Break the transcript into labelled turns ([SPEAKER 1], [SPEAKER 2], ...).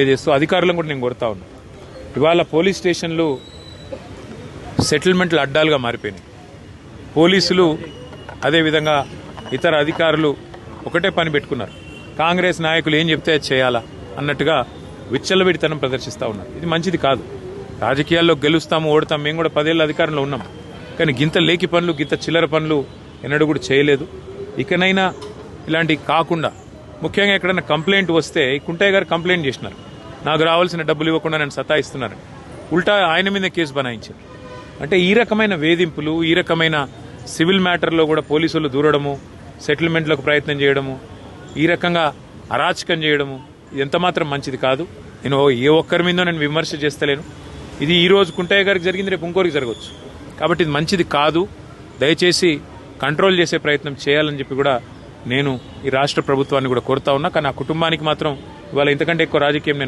[SPEAKER 1] చేస్తూ అధికారులను కూడా నేను కోరుతా ఉన్నా. ఇవాళ పోలీస్ స్టేషన్లు సెటిల్మెంట్లు అడ్డాలుగా మారిపోయినాయి. పోలీసులు అదేవిధంగా ఇతర అధికారులు ఒకటే పని పెట్టుకున్నారు. కాంగ్రెస్ నాయకులు ఏం చెప్తే చేయాలా అన్నట్టుగా విచ్చలవిడితనం ప్రదర్శిస్తూ ఉన్నారు. ఇది మంచిది కాదు. రాజకీయాల్లో గెలుస్తాము ఓడతాము. మేము కూడా 10 ఏళ్ళ అధికారంలో ఉన్నాం. కానీ గింత లేకి పనులు గింత చిల్లర పనులు ఎన్నడూ కూడా చేయలేదు. ఇకనైనా ఇలాంటివి కాకుండా ముఖ్యంగా ఎక్కడైనా కంప్లైంట్ వస్తే కుంటయ్య గారు కంప్లైంట్ చేసినారు, నాకు రావాల్సిన డబ్బులు ఇవ్వకుండా నేను సతాయిస్తున్నారని. ఉల్టా ఆయన మీద కేసు బనాయించారు. అంటే ఈ రకమైన వేధింపులు, ఈ రకమైన సివిల్ మ్యాటర్లో కూడా పోలీసులు దూరడము, సెటిల్మెంట్లకు ప్రయత్నం చేయడము, ఈ రకంగా అరాచకం చేయడము ఇది ఎంతమాత్రం మంచిది కాదు. నేను ఏ ఒక్కరి మీదో నేను విమర్శ చేస్తలేను. ఇది ఈ రోజు కుంటయ్య గారికి జరిగింది, రేపు ఇంకోరికి జరగవచ్చు. కాబట్టి ఇది మంచిది కాదు. దయచేసి కంట్రోల్ చేసే ప్రయత్నం చేయాలని చెప్పి కూడా నేను ఈ రాష్ట్ర ప్రభుత్వాన్ని కూడా కోరుతా ఉన్నా. కానీ ఆ కుటుంబానికి మాత్రం ఇవాళ ఇంతకంటే ఎక్కువ రాజకీయం